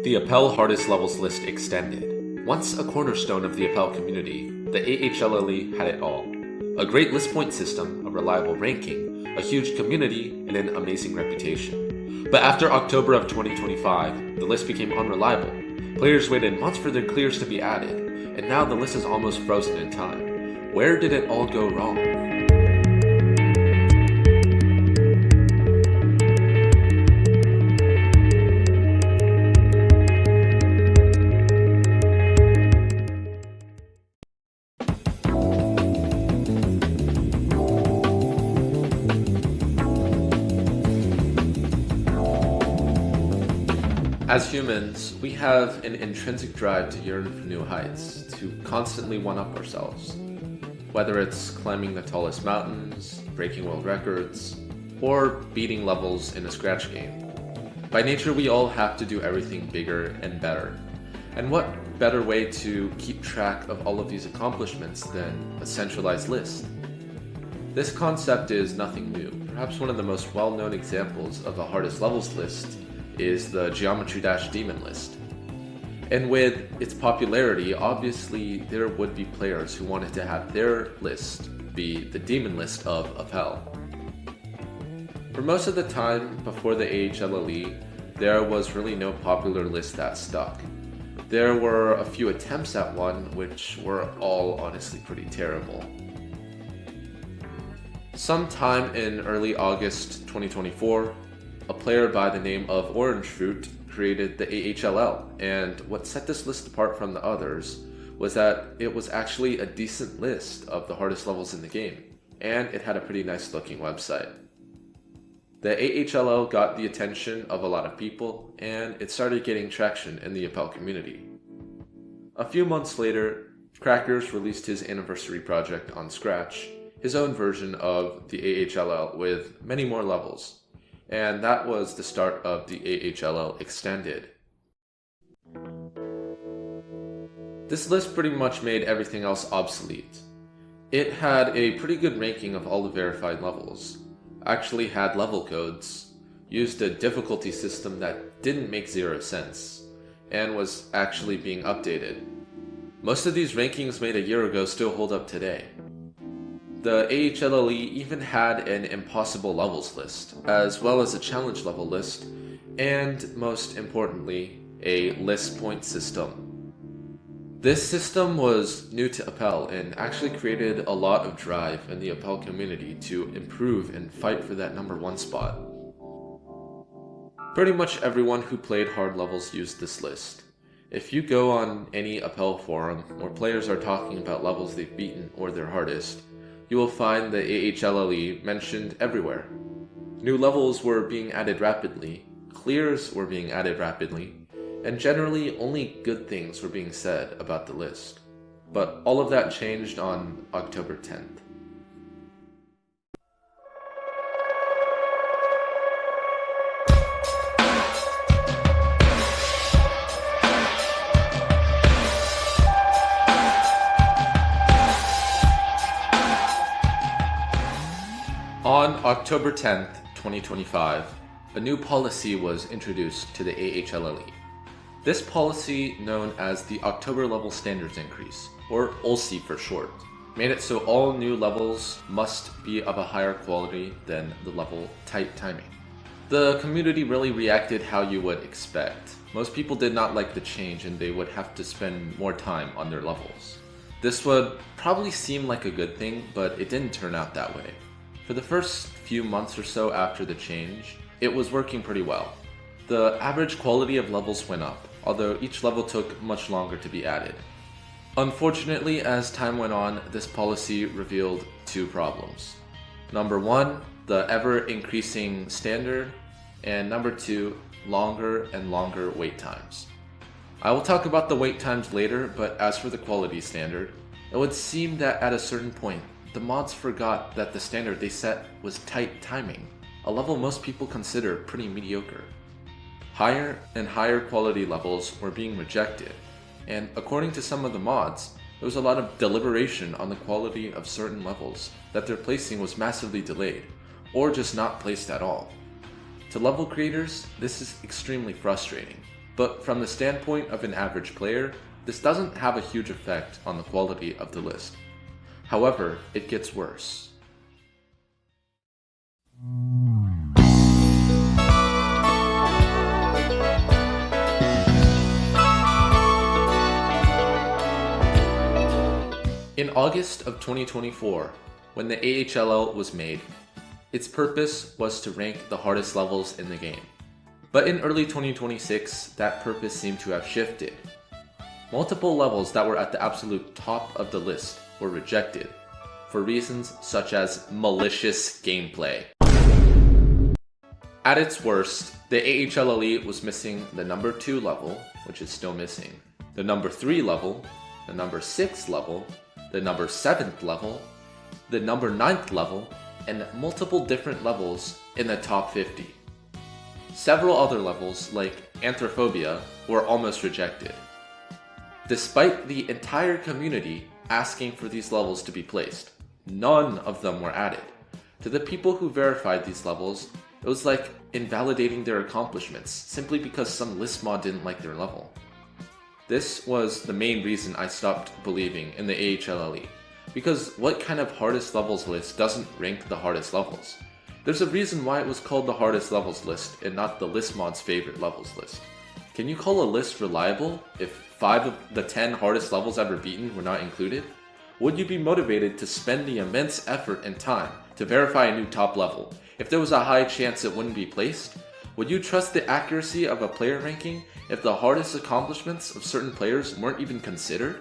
The Appel hardest levels list extended. Once a cornerstone of the Appel community, the AHLL had it all. A great list point system, a reliable ranking, a huge community, and an amazing reputation. But after October of 2025, the list became unreliable. Players waited months for their clears to be added, and now the list is almost frozen in time. Where did it all go wrong? As humans, we have an intrinsic drive to yearn for new heights, to constantly one-up ourselves. Whether it's climbing the tallest mountains, breaking world records, or beating levels in a scratch game. By nature, we all have to do everything bigger and better. And what better way to keep track of all of these accomplishments than a centralized list? This concept is nothing new. Perhaps one of the most well-known examples of a hardest levels list is the Geometry Dash Demon list. And with its popularity, obviously there would be players who wanted to have their list be the demon list of Appel. For most of the time before the AHLL, there was really no popular list that stuck. There were a few attempts at one, which were all honestly pretty terrible. Sometime in early August 2024, a player by the name of Orange Fruit created the AHLL, and what set this list apart from the others was that it was actually a decent list of the hardest levels in the game, and it had a pretty nice looking website. The AHLL got the attention of a lot of people, and it started getting traction in the Appel community. A few months later, Crackers released his anniversary project on Scratch, his own version of the AHLL with many more levels. And that was the start of the AHLL Extended. This list pretty much made everything else obsolete. It had a pretty good ranking of all the verified levels, actually had level codes, used a difficulty system that didn't make zero sense, and was actually being updated. Most of these rankings made a year ago still hold up today. The AHLL even had an impossible levels list, as well as a challenge level list, and most importantly, a list point system. This system was new to Appel and actually created a lot of drive in the Appel community to improve and fight for that number 1 spot. Pretty much everyone who played hard levels used this list. If you go on any Appel forum where players are talking about levels they've beaten or their hardest, you will find the AHLL mentioned everywhere. New levels were being added rapidly, clears were being added rapidly, and generally only good things were being said about the list. But all of that changed on October 10th. On October 10th, 2025, a new policy was introduced to the AHLL. This policy, known as the October Level Standards Increase, or OLSI for short, made it so all new levels must be of a higher quality than the level tight timing. The community really reacted how you would expect. Most people did not like the change and they would have to spend more time on their levels. This would probably seem like a good thing, but it didn't turn out that way. For the first few months or so after the change, it was working pretty well. The average quality of levels went up, although each level took much longer to be added. Unfortunately, as time went on, this policy revealed 2 problems. Number 1, the ever-increasing standard, and number 2, longer and longer wait times. I will talk about the wait times later, but as for the quality standard, it would seem that at a certain point, the mods forgot that the standard they set was tight timing, a level most people consider pretty mediocre. Higher and higher quality levels were being rejected, and according to some of the mods, there was a lot of deliberation on the quality of certain levels that their placing was massively delayed, or just not placed at all. To level creators, this is extremely frustrating. but from the standpoint of an average player, this doesn't have a huge effect on the quality of the list. However, it gets worse. In August of 2024, when the AHLL was made, its purpose was to rank the hardest levels in the game. But in early 2026, that purpose seemed to have shifted. Multiple levels that were at the absolute top of the list were rejected, for reasons such as malicious gameplay. At its worst, the AHLL was missing the number 2 level, which is still missing, the number 3 level, the number 6 level, the number 7th level, the number 9th level, and multiple different levels in the top 50. Several other levels, like Anthrophobia, were almost rejected. Despite the entire community asking for these levels to be placed, none of them were added. To the people who verified these levels, it was like invalidating their accomplishments simply because some list mod didn't like their level. This was the main reason I stopped believing in the AHLL, because what kind of hardest levels list doesn't rank the hardest levels? There's a reason why it was called the hardest levels list and not the list mod's favorite levels list. Can you call a list reliable if 5 of the 10 hardest levels ever beaten were not included? Would you be motivated to spend the immense effort and time to verify a new top level if there was a high chance it wouldn't be placed? Would you trust the accuracy of a player ranking if the hardest accomplishments of certain players weren't even considered?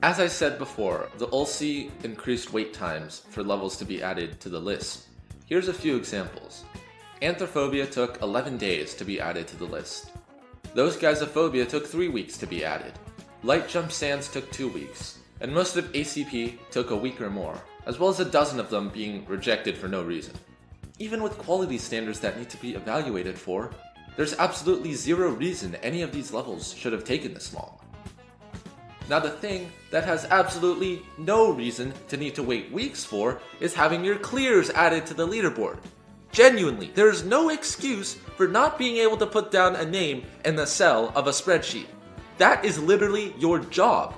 As I said before, the ULC increased wait times for levels to be added to the list. Here's a few examples. Anthrophobia took 11 days to be added to the list. Those Gyzophobia took 3 weeks to be added. Light Jump Sands took 2 weeks. And most of ACP took a week or more, as well as a dozen of them being rejected for no reason. Even with quality standards that need to be evaluated for, there's absolutely zero reason any of these levels should have taken this long. Now the thing that has absolutely no reason to need to wait weeks for is having your clears added to the leaderboard. Genuinely, there is no excuse for not being able to put down a name in the cell of a spreadsheet. That is literally your job.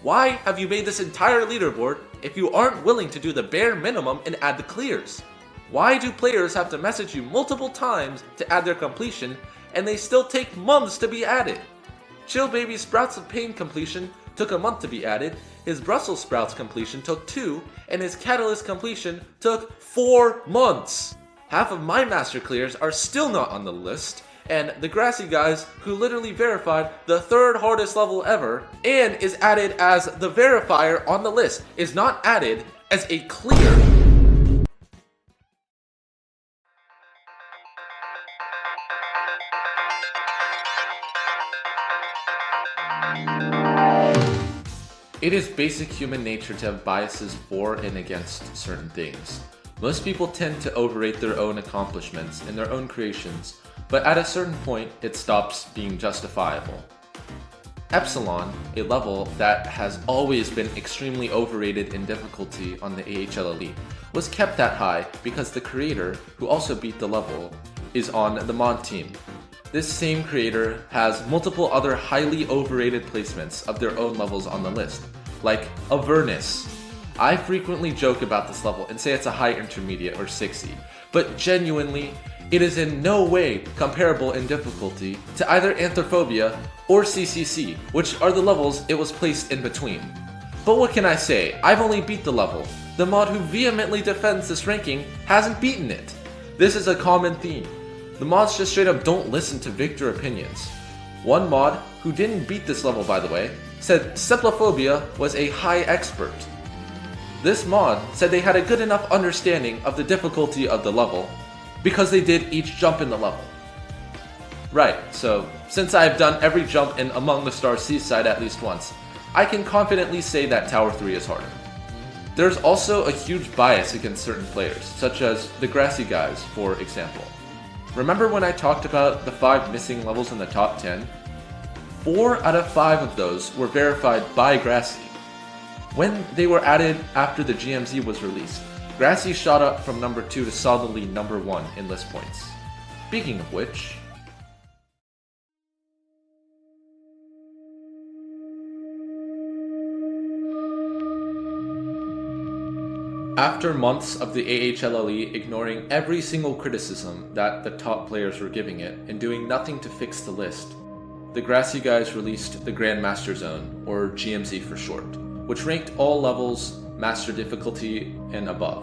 Why have you made this entire leaderboard if you aren't willing to do the bare minimum and add the clears? Why do players have to message you multiple times to add their completion and they still take months to be added? Chill Baby Sprouts of Pain completion took a month to be added, his Brussels Sprouts completion took 2, and his Catalyst completion took 4 months. Half of my master clears are still not on the list, and the Grassy guys who literally verified the 3rd hardest level ever and is added as the verifier on the list is not added as a clear. It is basic human nature to have biases for and against certain things. Most people tend to overrate their own accomplishments and their own creations, but at a certain point, it stops being justifiable. Epsilon, a level that has always been extremely overrated in difficulty on the AHLL, was kept that high because the creator, who also beat the level, is on the mod team. This same creator has multiple other highly overrated placements of their own levels on the list, like Avernus. I frequently joke about this level and say it's a high intermediate or 60, but genuinely, it is in no way comparable in difficulty to either Anthrophobia or CCC, which are the levels it was placed in between. But what can I say? I've only beat the level. The mod who vehemently defends this ranking hasn't beaten it. This is a common theme. The mods just straight up don't listen to victor opinions. One mod, who didn't beat this level by the way, said Cephalophobia was a high expert. This mod said they had a good enough understanding of the difficulty of the level because they did each jump in the level. Right, so since I have done every jump in Among the Stars Seaside at least once, I can confidently say that Tower 3 is harder. There's also a huge bias against certain players, such as the Grassy guys, for example. Remember when I talked about the 5 missing levels in the top 10? 4 out of 5 of those were verified by Grassy. When they were added after the GMZ was released, Grassy shot up from number 2 to solidly number 1 in list points. Speaking of which, after months of the AHLLE ignoring every single criticism that the top players were giving it and doing nothing to fix the list, the Grassy guys released the Grandmaster Zone, or GMZ for short, which ranked all levels, master difficulty, and above.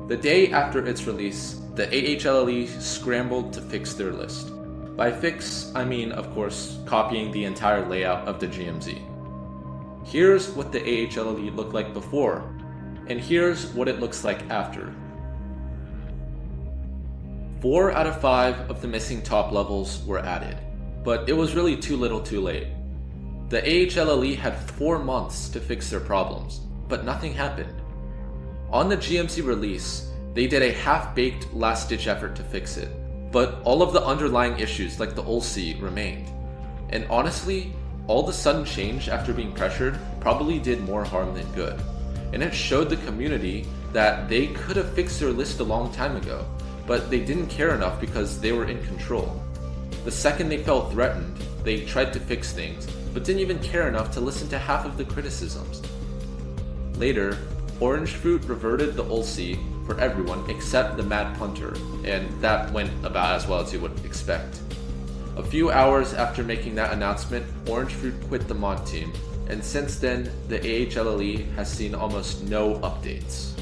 The day after its release, the AHLLE scrambled to fix their list. By fix, I mean, of course, copying the entire layout of the GMZ. Here's what the AHLLE looked like before, and here's what it looks like after. 4 out of 5 of the missing top levels were added, but it was really too little too late. The AHLLE had 4 months to fix their problems, but nothing happened. On the GMC release, they did a half-baked last-ditch effort to fix it, but all of the underlying issues like the ULC remained. And honestly, all the sudden change after being pressured probably did more harm than good. And it showed the community that they could have fixed their list a long time ago, but they didn't care enough because they were in control. The second they felt threatened, they tried to fix things, but didn't even care enough to listen to half of the criticisms. Later, Orange Fruit reverted the ULC for everyone except the Mad Punter, and that went about as well as you would expect. A few hours after making that announcement, Orange Fruit quit the mod team, and since then, the AHLLE has seen almost no updates.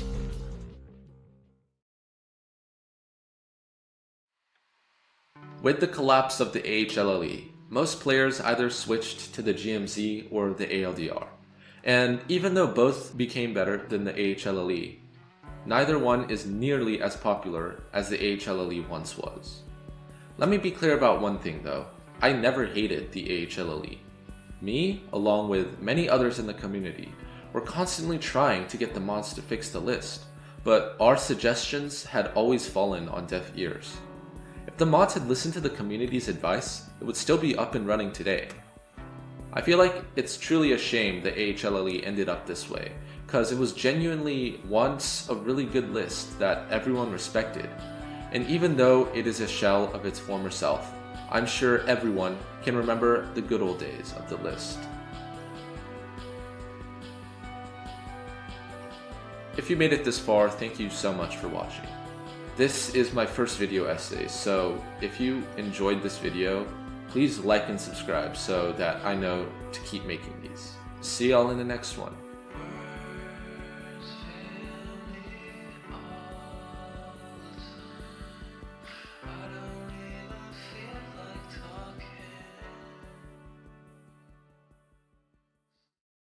With the collapse of the AHLLE, most players either switched to the GMZ or the ALDR. And even though both became better than the AHLLE, neither one is nearly as popular as the AHLLE once was. Let me be clear about one thing though, I never hated the AHLLE. Me, along with many others in the community, were constantly trying to get the mods to fix the list, but our suggestions had always fallen on deaf ears. If the mods had listened to the community's advice, it would still be up and running today. I feel like it's truly a shame the AHLLE ended up this way, because it was genuinely once a really good list that everyone respected. And even though it is a shell of its former self, I'm sure everyone can remember the good old days of the list. If you made it this far, thank you so much for watching. This is my first video essay, so if you enjoyed this video, please like and subscribe so that I know to keep making these. See y'all in the next one.